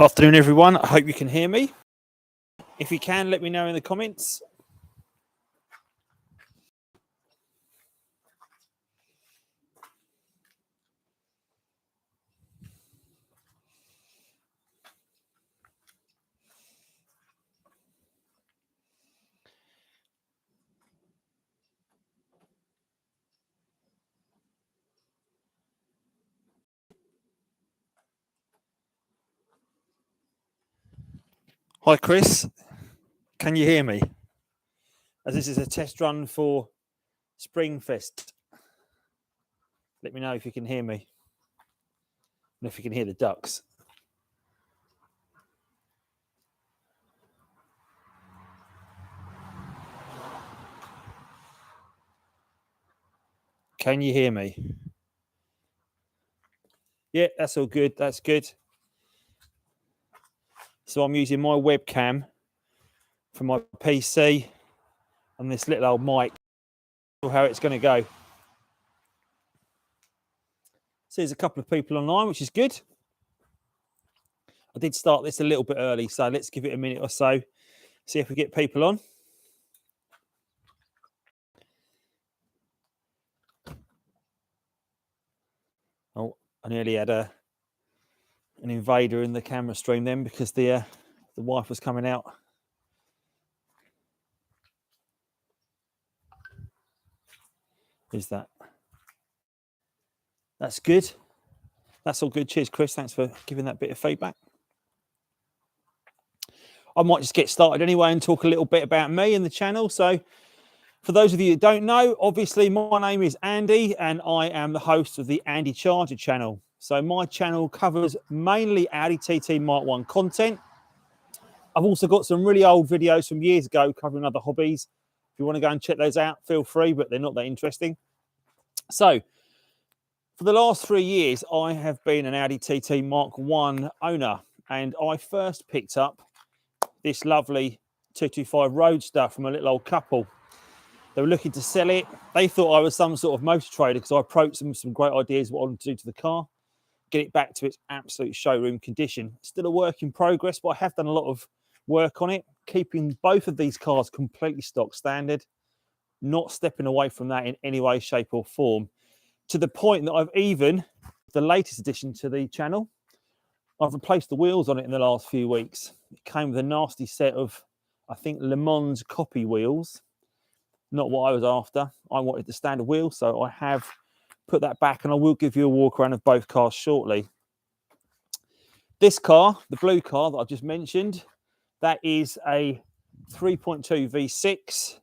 Afternoon, everyone. I hope you can hear me. If you can, let me know in the comments. Hi, Chris. Can you hear me? As this is a test run for Springfest. Let me know if you can hear me and if you can hear the ducks. Can you hear me? Yeah, that's all good. That's good. So I'm using my webcam for my PC and this little old mic. How it's going to go. So there's a couple of people online, which is good. I did start this a little bit early, so let's give it a minute or so. See if we get people on. Oh, I nearly had an invader in the camera stream then because the wife was coming out. Who's that? That's good. That's all good. Cheers, Chris. Thanks for giving that bit of feedback. I might just get started anyway and talk a little bit about me and the channel. So for those of you that don't know, obviously my name is Andy and I am the host of the Andycharger channel. So my channel covers mainly Audi TT Mark 1 content. I've also got some really old videos from years ago covering other hobbies. If you want to go and check those out, feel free, but they're not that interesting. So for the last 3 years, I have been an Audi TT Mark 1 owner, and I first picked up this lovely 225 Roadster from a little old couple. They were looking to sell it. They thought I was some sort of motor trader because I approached them with some great ideas what I wanted to do to the car, get it back to its absolute showroom condition. Still a work in progress, but I have done a lot of work on it, keeping both of these cars completely stock standard, not stepping away from that in any way, shape or form, to the point that I've even, the latest addition to the channel, I've replaced the wheels on it in the last few weeks. It came with a nasty set of, I think, Le Mans copy wheels. Not what I was after. I wanted the standard wheel, so I have put that back, and I will give you a walk around of both cars shortly. This car, the blue car that I've just mentioned, that is a 3.2 V6.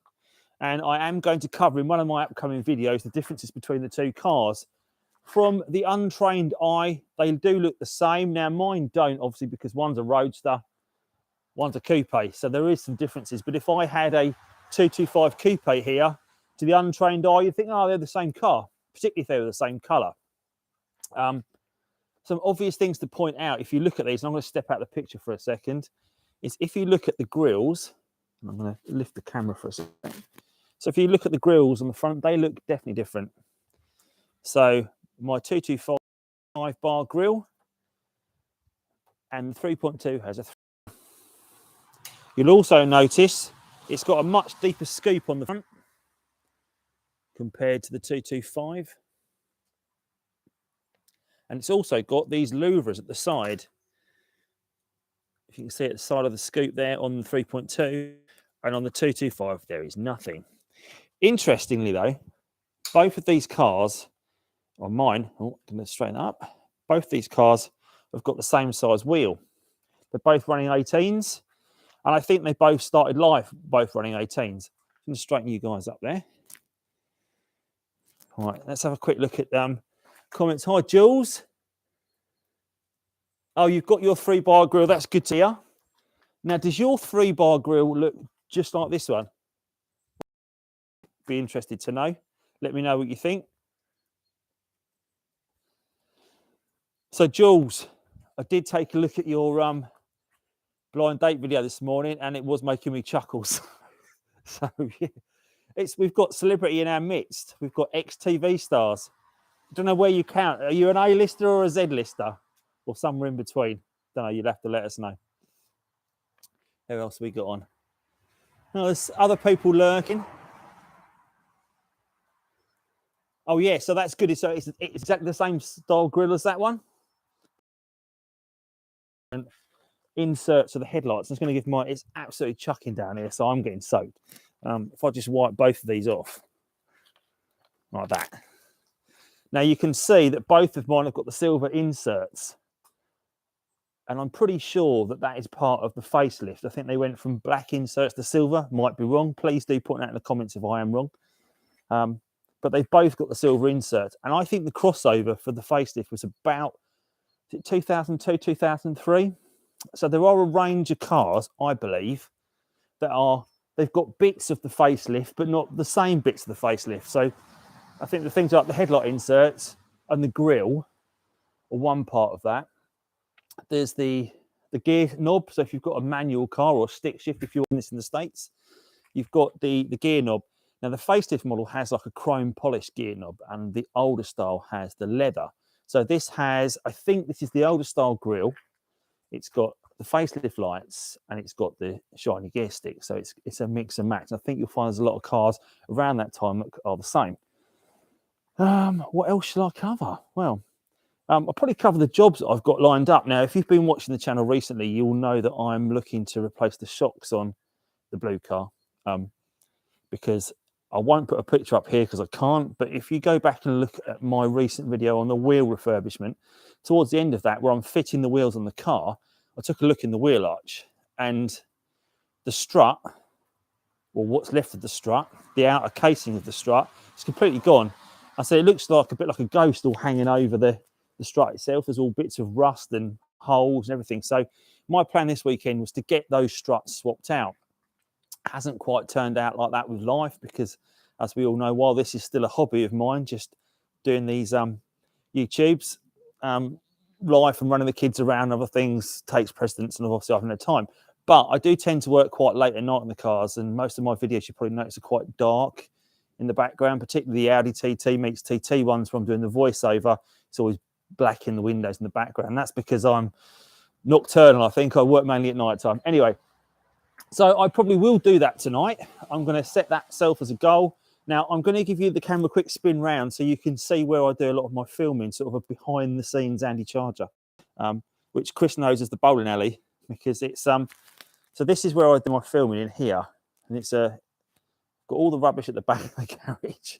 And I am going to cover in one of my upcoming videos the differences between the two cars. From the untrained eye, they do look the same. Now, mine don't, obviously, because one's a Roadster, one's a coupe. So there is some differences. But if I had a 225 coupe here, to the untrained eye, you'd think, oh, they're the same car, particularly if they were the same colour. Some obvious things to point out, if you look at these, and I'm going to step out of the picture for a second, is if you look at the grills, and I'm going to lift the camera for a second. So if you look at the grills on the front, they look definitely different. So my 225 bar grill and the 3.2 has a 3. You'll also notice it's got a much deeper scoop on the front compared to the 225. And it's also got these louvers at the side. If you can see at the side of the scoop there on the 3.2 and on the 225, there is nothing. Interestingly, though, both of these cars, or mine, oh, I'm going to straighten up. Both these cars have got the same size wheel. They're both running 18s, and I think they both started live, both running 18s. I'm going to straighten you guys up there. All right, let's have a quick look at comments. Hi, Jules. Oh, you've got your 3-bar grill. That's good to hear. Now, does your 3-bar grill look just like this one? Be interested to know. Let me know what you think. So, Jules, I did take a look at your blind date video this morning, and it was making me chuckles. So, yeah, we've got celebrity in our midst. We've got ex-TV stars. I don't know where you count. Are you an A-lister or a Z-lister? Or somewhere in between? don't know. You'll have to let us know. Who else have we got on? Oh, there's other people lurking. Oh yeah, so that's good. So it's exactly the same style grille as that one. And inserts of the headlights. It's going to give my. It's absolutely chucking down here, so I'm getting soaked. If I just wipe both of these off like that. Now you can see that both of mine have got the silver inserts. And I'm pretty sure that that is part of the facelift. I think they went from black inserts to silver. Might be wrong. Please do put that in the comments if I am wrong. But they've both got the silver insert. And I think the crossover for the facelift was about 2002, 2003. So there are a range of cars, I believe, that are, they've got bits of the facelift, but not the same bits of the facelift. So I think the things like the headlight inserts and the grille are one part of that. There's the gear knob. So if you've got a manual car or stick shift, if you're in this in the States, you've got the gear knob. Now the facelift model has like a chrome polished gear knob, and the older style has the leather. So this has, I think this is the older style grille. It's got the facelift lights and it's got the shiny gear stick. So it's a mix and match. I think you'll find there's a lot of cars around that time that are the same. What else shall I cover? Well, I'll probably cover the jobs that I've got lined up. Now, if you've been watching the channel recently, you'll know that I'm looking to replace the shocks on the blue car, because I won't put a picture up here because I can't. But if you go back and look at my recent video on the wheel refurbishment, towards the end of that, where I'm fitting the wheels on the car, I took a look in the wheel arch, and the strut, or what's left of the strut, the outer casing of the strut, it's completely gone. I said it looks like a bit like a ghost all hanging over the strut itself. There's all bits of rust and holes and everything. So my plan this weekend was to get those struts swapped out. Hasn't quite turned out like that with life, because as we all know, while this is still a hobby of mine, just doing these YouTubes, life and running the kids around and other things takes precedence, and obviously I haven't had time. But I do tend to work quite late at night in the cars, and most of my videos you probably notice are quite dark in the background, particularly the Audi TT meets TT ones where I'm doing the voiceover. It's always black in the windows in the background. That's because I'm nocturnal. I think I work mainly at night time. Anyway, so I probably will do that tonight. I'm going to set that self as a goal. Now I'm going to give you the camera a quick spin round so you can see where I do a lot of my filming, sort of a behind the scenes Andycharger, which Chris knows as the bowling alley, because it's so this is where I do my filming in here, and it's got all the rubbish at the back of the garage.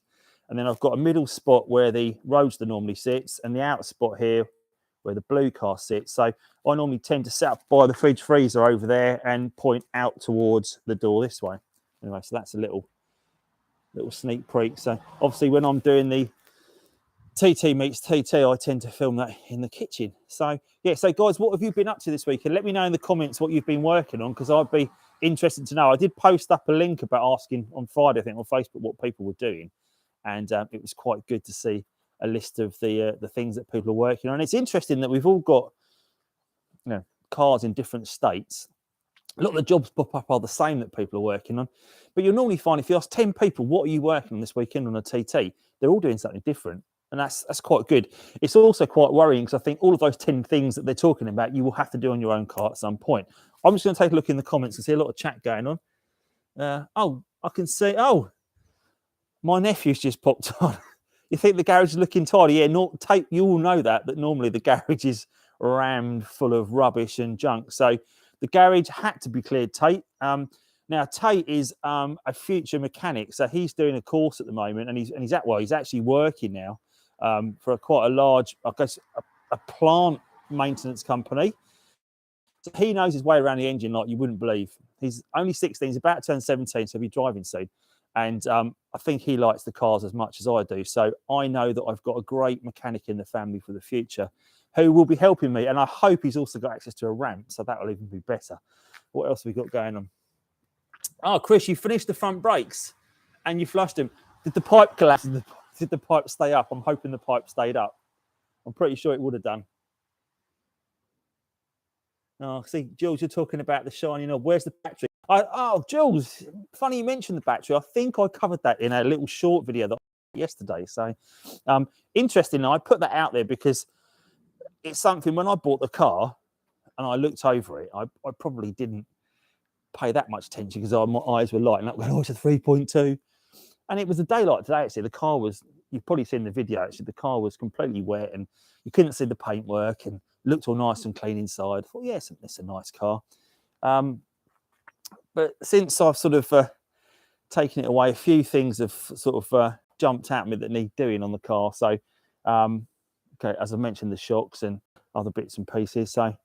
And then I've got a middle spot where the Roadster normally sits, and the outer spot here where the blue car sits. So I normally tend to set up by the fridge freezer over there and point out towards the door this way. Anyway, so that's a little sneak peek. So obviously when I'm doing the TT meets TT, I tend to film that in the kitchen. So yeah, so guys, what have you been up to this week? And let me know in the comments what you've been working on, because I'd be interested to know. I did post up a link about asking on Friday, I think, on Facebook what people were doing. And it was quite good to see a list of the things that people are working on. It's interesting that we've all got, you know, cars in different states. A lot of the jobs pop up are the same that people are working on. But you'll normally find if you ask 10 people, what are you working on this weekend on a TT? They're all doing something different. And that's quite good. It's also quite worrying, because I think all of those 10 things that they're talking about, you will have to do on your own car at some point. I'm just going to take a look in the comments and see a lot of chat going on. Oh, I can see. Oh, my nephew's just popped on. You think the garage is looking tidy? Yeah, you all know that normally the garage is rammed full of rubbish and junk. So the garage had to be cleared, Tate. Now Tate is a future mechanic, so he's doing a course at the moment, and he's actually working now for quite a large, I guess, a plant maintenance company. So he knows his way around the engine like you wouldn't believe. He's only 16. He's about to turn 17, so he'll be driving soon. And I think he likes the cars as much as I do. So I know that I've got a great mechanic in the family for the future who will be helping me. And I hope he's also got access to a ramp, so that will even be better. What else have we got going on? Oh, Chris, you finished the front brakes and you flushed them. Did the pipe collapse? Did the pipe stay up? I'm hoping the pipe stayed up. I'm pretty sure it would have done. Oh, see, Jules, you're talking about the shiny knob. Where's the battery? Oh, Jules, funny you mentioned the battery. I think I covered that in a little short video that I did yesterday. So interesting. I put that out there because it's something when I bought the car, and I looked over it. I probably didn't pay that much attention because my eyes were lighting up going, oh, it's a 3.2. And it was a day like today, actually. The car was, you've probably seen the video, actually, the car was completely wet and you couldn't see the paintwork and looked all nice and clean inside. I thought, yes, it's a nice car. But since I've sort of taken it away, a few things have sort of jumped at me that need doing on the car. So, okay, as I mentioned, the shocks and other bits and pieces. So,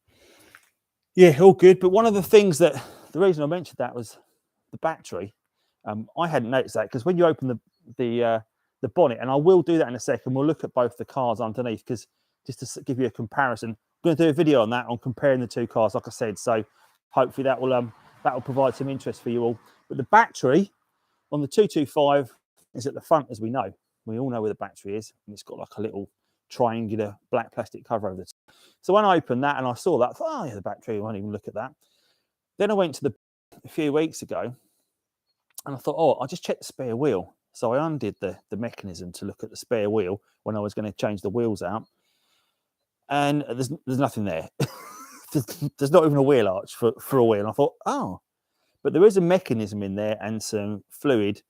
yeah, all good. But one of the things that, the reason I mentioned that was the battery. I hadn't noticed that because when you open the bonnet, and I will do that in a second, we'll look at both the cars underneath because just to give you a comparison, I'm going to do a video on that, on comparing the two cars, like I said. So hopefully that will provide some interest for you all. But the battery on the 225 is at the front, as we know. We all know where the battery is, and it's got like a little triangular black plastic cover over it. So when I opened that and I saw that, I thought, oh yeah, the battery, I won't even look at that. Then I went to a few weeks ago, and I thought, oh, I'll just check the spare wheel. So I undid the mechanism to look at the spare wheel when I was going to change the wheels out. And there's nothing there. There's not even a wheel arch for a wheel. And I thought, oh, but there is a mechanism in there and some fluid,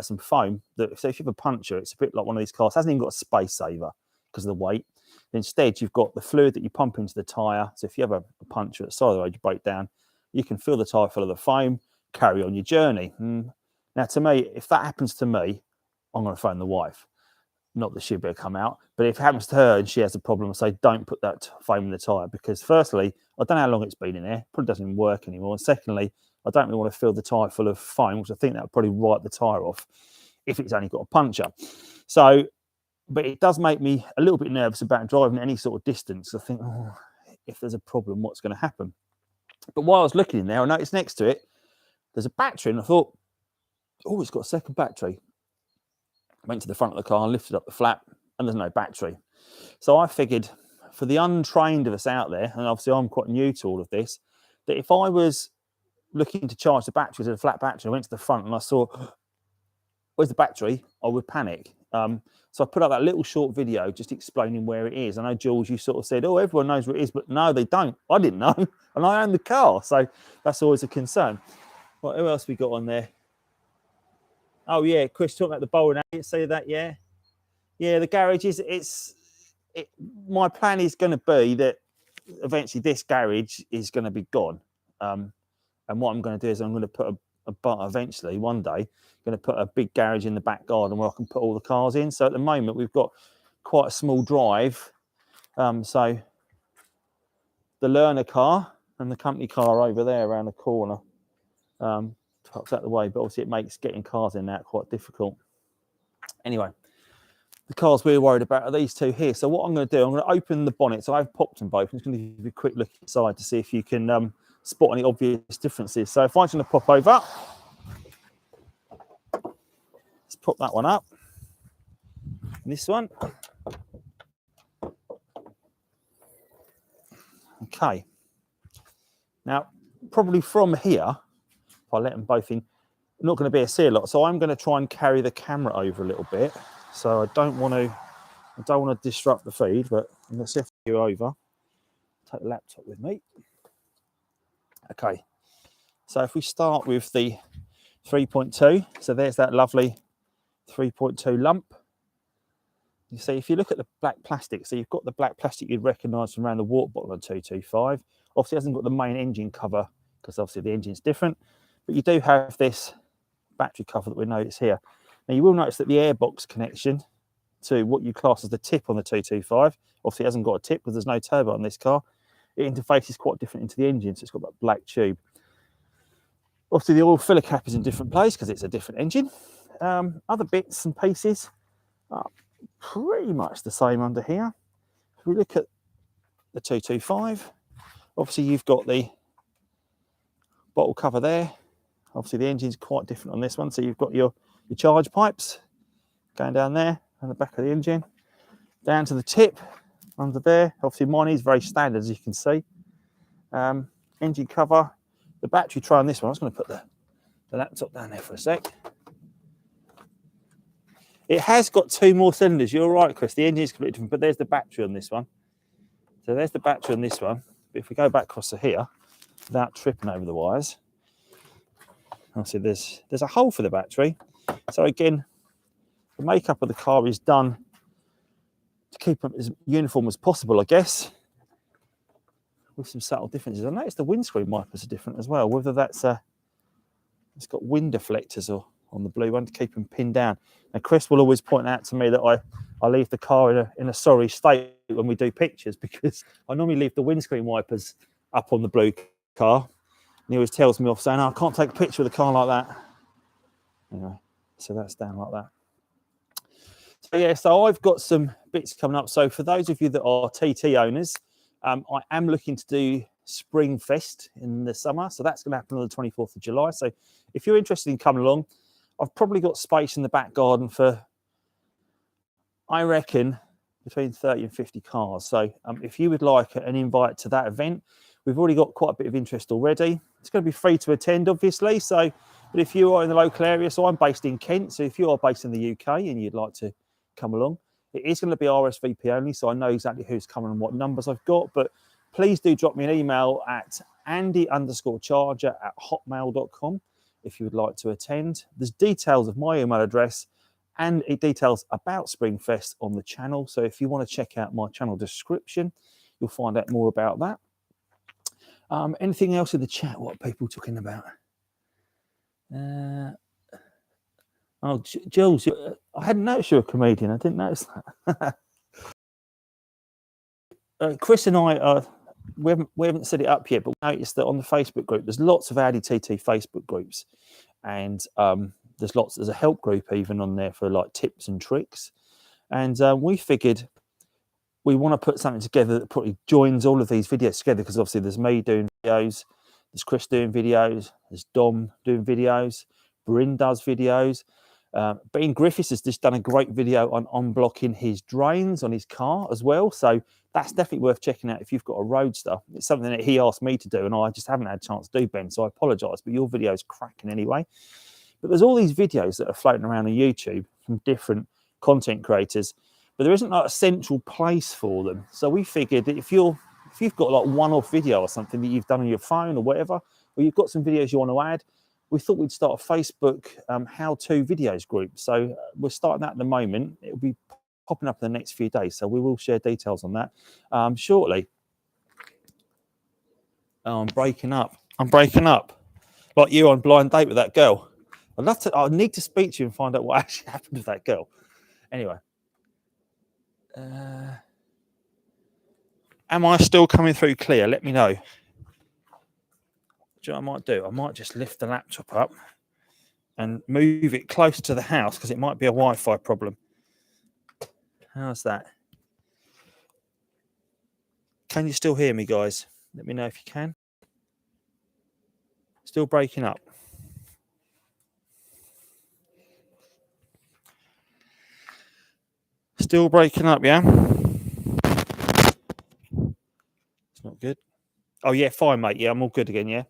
some foam. So if you have a puncture, it's a bit like one of these cars. It hasn't even got a space saver because of the weight. Instead, you've got the fluid that you pump into the tyre. So if you have a puncture at the side of the road, you break down, you can fill the tyre full of the foam, carry on your journey. Now, to me, if that happens to me, I'm going to phone the wife. Not that she'd better come out, but if it happens to her and she has a problem, I say, don't put that foam in the tyre because firstly, I don't know how long it's been in there. Probably doesn't even work anymore. And secondly, I don't really want to fill the tyre full of foam, which I think that would probably write the tyre off if it's only got a puncture. So, but it does make me a little bit nervous about driving any sort of distance. I think, oh, if there's a problem, what's going to happen? But while I was looking in there, I noticed next to it, there's a battery, and I thought, oh, it's got a second battery. I went to the front of the car and lifted up the flap, and there's no battery. So I figured for the untrained of us out there, and obviously I'm quite new to all of this, that if I was looking to charge the battery with a flat battery, I went to the front and I saw, where's the battery? I would panic. So I put up that little short video just explaining where it is. I know, Jules, you sort of said, oh, everyone knows where it is, but no, they don't. I didn't know, and I own the car. So that's always a concern. What, who else we got on there? Oh, yeah, Chris talking about the bowling alley. See that, yeah? Yeah, the garage is, my plan is going to be that eventually this garage is going to be gone. And what I'm going to do is I'm going to put eventually, one day, going to put a big garage in the back garden where I can put all the cars in. So at the moment, we've got quite a small drive. So the learner car and the company car over there around the corner. Tucks out the way, but obviously it makes getting cars in that quite difficult. Anyway, the cars we're worried about are these two here. So what I'm going to do, I'm going to open the bonnet. So I've popped them both. I'm just going to give you a quick look inside to see if you can spot any obvious differences. So if I'm going to pop over, let's pop that one up. And this one. Okay. Now, probably from here, if I let them both in, not going to be a sea lot. So I'm going to try and carry the camera over a little bit. So I don't want to disrupt the feed, but I'm going to shift you over. Take the laptop with me. Okay. So if we start with the 3.2, so there's that lovely 3.2 lump. You see, if you look at the black plastic, so you've got the black plastic you'd recognise from around the water bottle on 225. Obviously, it hasn't got the main engine cover because obviously the engine's different, but you do have this battery cover that we notice here. Now, you will notice that the airbox connection to what you class as the tip on the 225, obviously it hasn't got a tip because there's no turbo on this car. It interfaces quite different into the engine, so it's got that black tube. Obviously, the oil filler cap is in a different place because it's a different engine. Other bits and pieces are pretty much the same under here. If we look at the 225, obviously you've got the bottle cover there. Obviously the engine's quite different on this one. So you've got your charge pipes going down there on the back of the engine, down to the tip under there. Obviously mine is very standard, as you can see. Engine cover, the battery tray on this one. I was going to put the laptop down there for a sec. It has got two more cylinders. You're right, Chris. The engine is completely different, but there's the battery on this one. So there's the battery on this one. But if we go back across to here, without tripping over the wires, I'll see there's a hole for the battery. So again, the makeup of the car is done to keep them as uniform as possible, I guess, with some subtle differences. I noticed the windscreen wipers are different as well, whether that's it's got wind deflectors or on the blue one to keep them pinned down. And Chris will always point out to me that I leave the car in a sorry state when we do pictures, because I normally leave the windscreen wipers up on the blue car. And he always tells me off saying, oh, I can't take a picture of the car like that. Anyway, so that's down like that. So yeah, so I've got some bits coming up. So for those of you that are TT owners, I am looking to do Spring Fest in the summer. So that's going to happen on the 24th of July. So if you're interested in coming along, I've probably got space in the back garden for, I reckon, between 30 and 50 cars. So if you would like an invite to that event, we've already got quite a bit of interest already. It's going to be free to attend, obviously. So, but if you are in the local area, so I'm based in Kent. So if you are based in the UK and you'd like to come along, it is going to be RSVP only. So I know exactly who's coming and what numbers I've got. But please do drop me an email at Andy_charger@hotmail.com if you would like to attend. There's details of my email address and it details about Springfest on the channel. So if you want to check out my channel description, you'll find out more about that. Anything else in the chat? What are people talking about? Oh, Jules, I hadn't noticed you're a comedian. I didn't notice that. Chris and I, we haven't set it up yet, but we noticed that on the Facebook group, there's lots of Audi TT Facebook groups, and there's a help group even on there for like tips and tricks. And we figured we want to put something together that probably joins all of these videos together, because obviously there's me doing videos, there's Chris doing videos, there's Dom doing videos, Bryn does videos. Bean Griffiths has just done a great video on unblocking his drains on his car as well. So that's definitely worth checking out if you've got a Roadster. It's something that he asked me to do and I just haven't had a chance to do, Ben. So I apologise, but your video is cracking anyway. But there's all these videos that are floating around on YouTube from different content creators, but there isn't like a central place for them. So we figured that if you've got like one-off video or something that you've done on your phone or whatever, or you've got some videos you want to add, we thought we'd start a Facebook how-to videos group. So we're starting that at the moment. It'll be popping up in the next few days. So we will share details on that shortly. Oh, I'm breaking up. Like you on blind date with that girl. I need to speak to you and find out what actually happened with that girl. Anyway. Am I still coming through clear? Let me know. Do you know what I might do? I might just lift the laptop up and move it closer to the house, because it might be a Wi-Fi problem. How's that? Can you still hear me, guys? Let me know if you can. Still breaking up. Still breaking up, yeah? It's not good. Oh, yeah, fine, mate. Yeah, I'm all good again, yeah?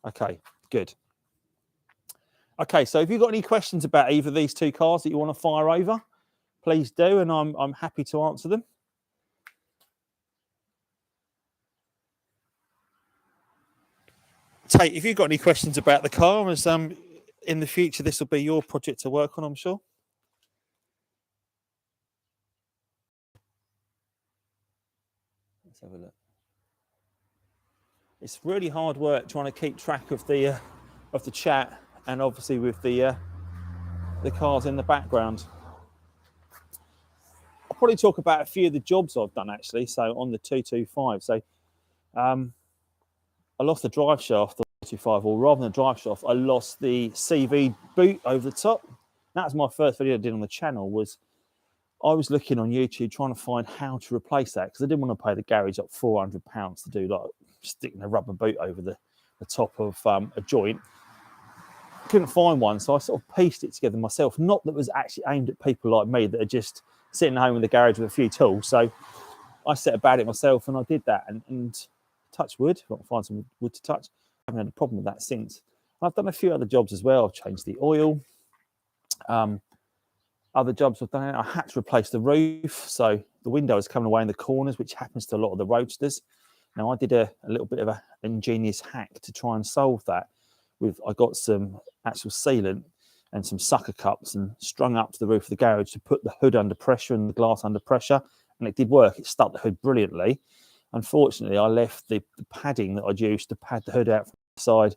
Okay, good. Okay, so if you've got any questions about either of these two cars that you want to fire over, please do, and I'm happy to answer them. Tate, if you've got any questions about the car, as in the future this will be your project to work on, I'm sure. Let's have a look. It's really hard work trying to keep track of the chat, and obviously with the cars in the background. I'll probably talk about a few of the jobs I've done actually. So on the 225, so I lost the drive shaft of the 225, or rather than the drive shaft, I lost the CV boot over the top. That was my first video I did on the channel. I was looking on YouTube trying to find how to replace that, because I didn't want to pay the garage up £400 to do like sticking a rubber boot over the top of a joint. Couldn't find one, so I sort of pieced it together myself. Not that it was actually aimed at people like me that are just sitting home in the garage with a few tools. So I set about it myself and I did that. And touch wood, if I can find some wood to touch, I haven't had a problem with that since. I've done a few other jobs as well. I've changed the oil. Other jobs I've done, I had to replace the roof. So the window is coming away in the corners, which happens to a lot of the Roadsters. Now, I did a little bit of an ingenious hack to try and solve that. I got some actual sealant and some sucker cups and strung up to the roof of the garage to put the hood under pressure and the glass under pressure, and it did work. It stuck the hood brilliantly. Unfortunately, I left the padding that I'd used to pad the hood out from the side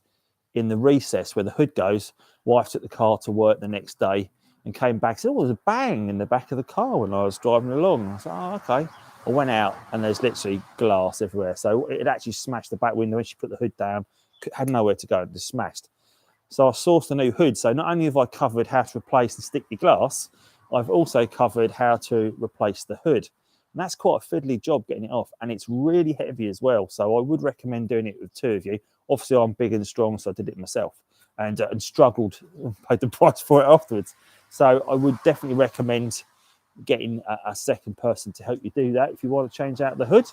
in the recess where the hood goes. Wife took the car to work the next day and came back and said, oh, there was a bang in the back of the car when I was driving along. I said, oh, okay. I went out and there's literally glass everywhere. So it actually smashed the back window when she put the hood down, had nowhere to go, it just smashed. So I sourced a new hood. So not only have I covered how to replace the sticky glass, I've also covered how to replace the hood. And that's quite a fiddly job getting it off. And it's really heavy as well. So I would recommend doing it with two of you. Obviously, I'm big and strong, so I did it myself and struggled and paid the price for it afterwards. So I would definitely recommend getting a second person to help you do that if you want to change out the hood.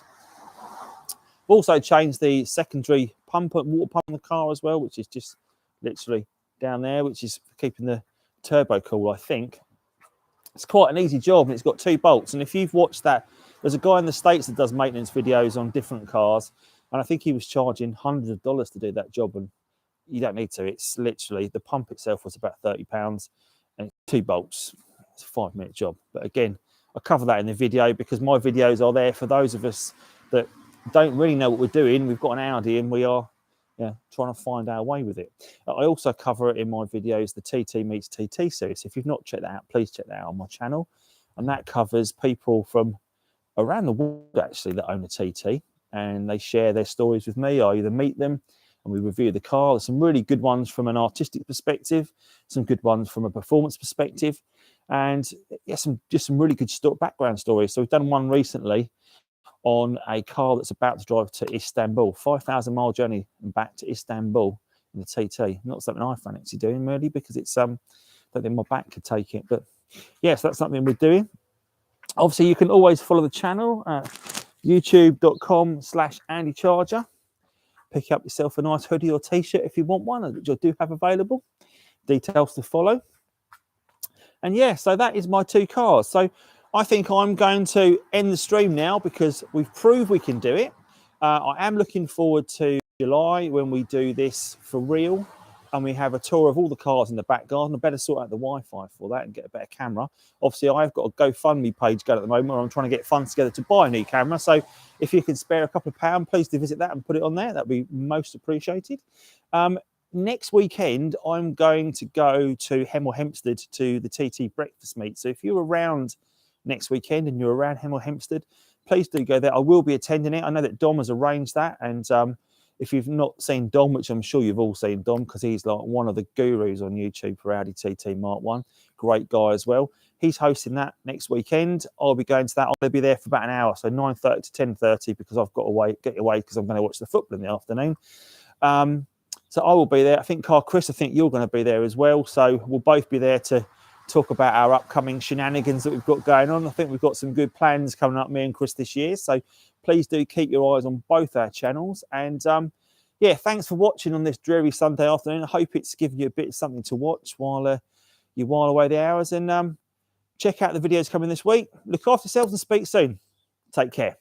I've also changed the secondary water pump in the car as well, which is just literally down there, which is keeping the turbo cool, I think. It's quite an easy job, and it's got 2 bolts. And if you've watched that, there's a guy in the States that does maintenance videos on different cars, and I think he was charging hundreds of dollars to do that job, and you don't need to. It's literally, the pump itself was about £30, and 2 bolts. It's a 5-minute job. But again, I cover that in the video because my videos are there for those of us that don't really know what we're doing. We've got an Audi and we are trying to find our way with it. I also cover it in my videos, the TT Meets TT series. If you've not checked that out, please check that out on my channel. And that covers people from around the world, actually, that own a TT. And they share their stories with me. I either meet them and we review the car. There's some really good ones from an artistic perspective, some good ones from a performance perspective, and some really good background stories. So we've done one recently on a car that's about to drive to Istanbul, 5,000-mile journey and back to Istanbul in the TT. Not something I fancy doing really, because it's I don't think my back could take it. But yes, that's something we're doing. Obviously, you can always follow the channel at youtube.com/Andycharger. Pick up yourself a nice hoodie or t-shirt if you want one, which I do have available. Details to follow. And yeah, so that is my 2 cars. So I think I'm going to end the stream now because we've proved we can do it. I am looking forward to July when we do this for real and we have a tour of all the cars in the back garden. I better sort out the Wi-Fi for that and get a better camera. Obviously, I've got a GoFundMe page going at the moment where I'm trying to get funds together to buy a new camera. So if you can spare a couple of pounds, please do visit that and put it on there. That'd be most appreciated. Next weekend, I'm going to go to Hemel Hempstead to the TT breakfast meet. So if you're around next weekend and you're around Hemel Hempstead, please do go there. I will be attending it. I know that Dom has arranged that. And if you've not seen Dom, which I'm sure you've all seen Dom, because he's like one of the gurus on YouTube for Audi TT Mark 1. Great guy as well. He's hosting that next weekend. I'll be going to that. I'm going to be there for about an hour, so 9:30 to 10:30, because I've got to get away because I'm going to watch the football in the afternoon. So I will be there. I think, Chris, I think you're going to be there as well. So we'll both be there to talk about our upcoming shenanigans that we've got going on. I think we've got some good plans coming up, me and Chris, this year. So please do keep your eyes on both our channels. And yeah, thanks for watching on this dreary Sunday afternoon. I hope it's given you a bit of something to watch while you while away the hours. And check out the videos coming this week. Look after yourselves and speak soon. Take care.